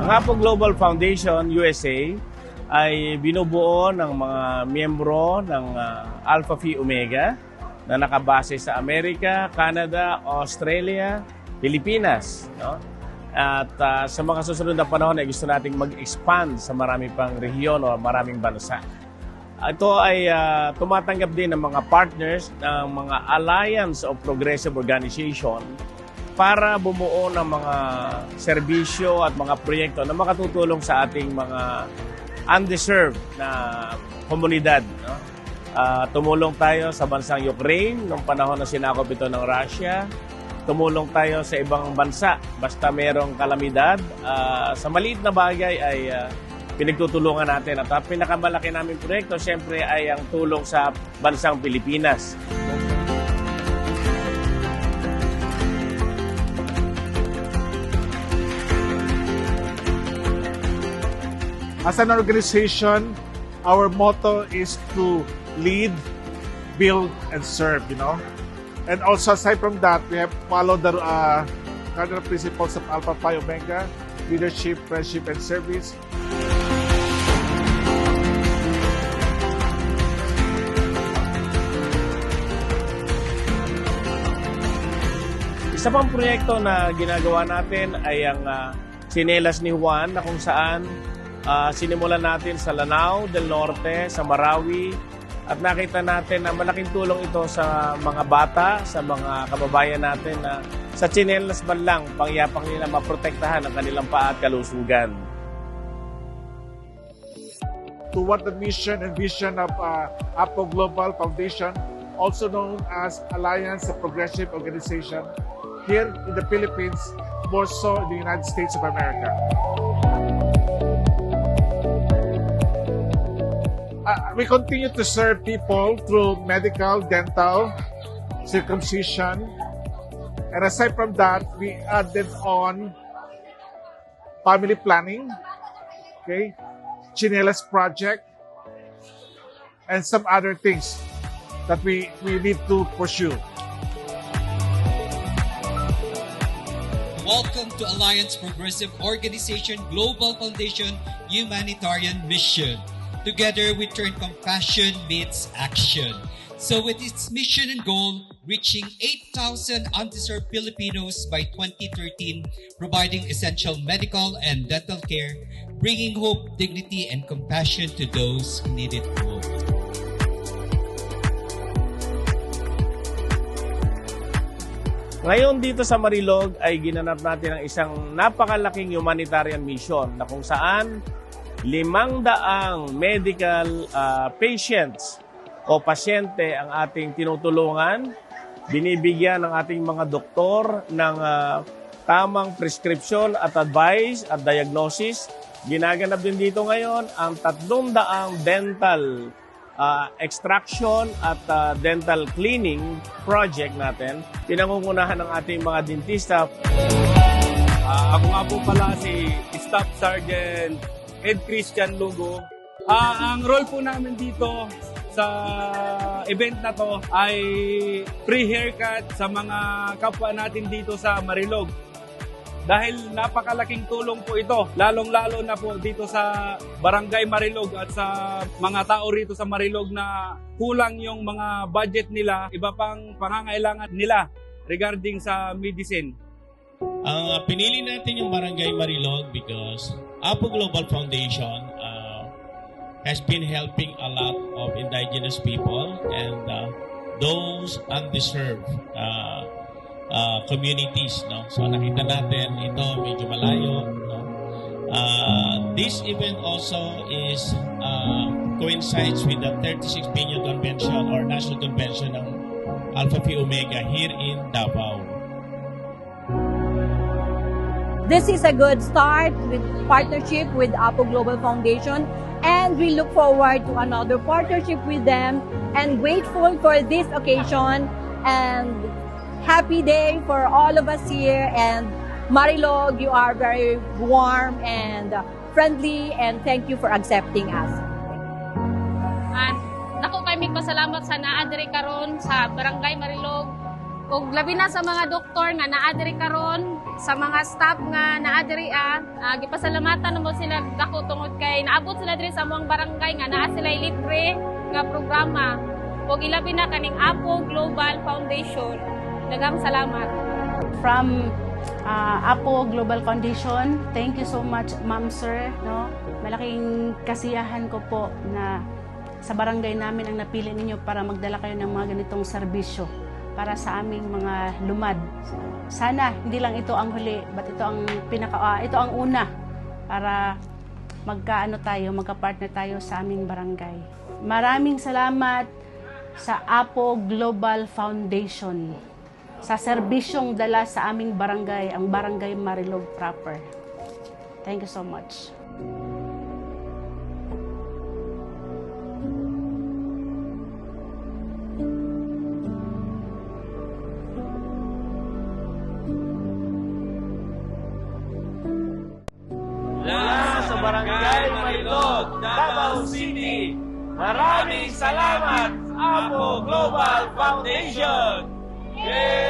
Ang Apo Global Foundation USA ay binubuo ng mga miyembro ng Alpha Phi Omega na nakabase sa Amerika, Canada, Australia, Pilipinas. No? At sa mga susunod na panahon ay gusto nating mag-expand sa marami pang rehiyon o maraming bansa. Ito ay tumatanggap din ng mga partners ng mga Alliance of Progressive Organization para bumuo ng mga serbisyo at mga proyekto na makatutulong sa ating mga undeserved na komunidad. No? Tumulong tayo sa bansang Ukraine noong panahon na sinakop ito ng Russia. Tumulong tayo sa ibang bansa basta merong kalamidad. Sa maliit na bagay ay pinagtutulungan natin. At ang pinakamalaki namin proyekto, siyempre, ay ang tulong sa bansang Pilipinas. As an organization, our motto is to lead, build, and serve, And also, aside from that, we have followed the cardinal principles of Alpha Phi Omega, leadership, friendship, and service. Isa pang proyekto na ginagawa natin ay ang Tsinelas ni Juan, na kung saan sinimulan natin sa Lanao del Norte, sa Marawi, at nakita natin na malaking tulong ito sa mga bata, sa mga kababayan natin na sa tsinelas man lang, pangyapang nila maprotektahan ang kanilang paa at kalusugan. Toward the mission and vision of Apo Global Foundation, also known as Alliance of Progressive Organization, here in the Philippines, more so in the United States of America. We continue to serve people through medical, dental, circumcision, and aside from that, we added on family planning, okay, Tsinelas Project, and some other things that we need to pursue. Welcome to Alliance Progressive Organization Global Foundation Humanitarian Mission. Together, we turn compassion meets action. So with its mission and goal, reaching 8,000 undeserved Filipinos by 2013, providing essential medical and dental care, bringing hope, dignity, and compassion to those who need it most. Ngayon dito sa Marilog ay ginanap natin ang isang napakalaking humanitarian mission na kung saan 500 medical patients o pasyente ang ating tinutulungan. Binibigyan ng ating mga doktor ng tamang prescription at advice at diagnosis. Ginaganap din dito ngayon ang 300 dental extraction at dental cleaning project natin. Pinangungunahan ng ating mga dentista. Ako nga po pala si Staff Sergeant Ed Christian Lugo. Ang role po namin dito sa event na to ay free haircut sa mga kapwa natin dito sa Marilog. Dahil napakalaking tulong po ito, lalong-lalo na po dito sa Barangay Marilog at sa mga tao rito sa Marilog na kulang yung mga budget nila, iba pang pangangailangan nila regarding sa medicine. Pinili natin yung Barangay Marilog because Apo Global Foundation has been helping a lot of indigenous people and those undeserved communities. No? So nakita natin ito medyo malayo. No? This event also is coincides with the 36th Biennial Convention or National Convention ng Alpha Phi Omega here in Davao. This is a good start with partnership with Apo Global Foundation, and we look forward to another partnership with them and grateful for this occasion and happy day for all of us here. And Marilog, you are very warm and friendly, and thank you for accepting us. Dako kami pasalamat sa naadiri karon sa Barangay Marilog. ug labi na sa mga doktor nga naa diri karon, sa mga staff nga naa diri gipasalamatan namo sila dako tungod kay naabot sila diri sa among barangay nga naa sila libre nga programa. Ug ilabi na kaning Apo Global Foundation. Daghang salamat. From Apo Global Foundation, thank you so much, Ma'am Sir. No? Malaking kasiyahan ko po na sa barangay namin ang napili ninyo para magdala kayo ng mga ganitong serbisyo para sa aming mga lumad. Sana hindi lang ito ang huli, but ito ang ito ang una para magka-partner tayo sa aming barangay. Maraming salamat sa Apo Global Foundation sa serbisyong dala sa aming barangay, ang Barangay Marilog proper. Thank you so much. Mula sa Barangay Marilog, Davao City, maraming salamat, Apo Global Foundation! Yay!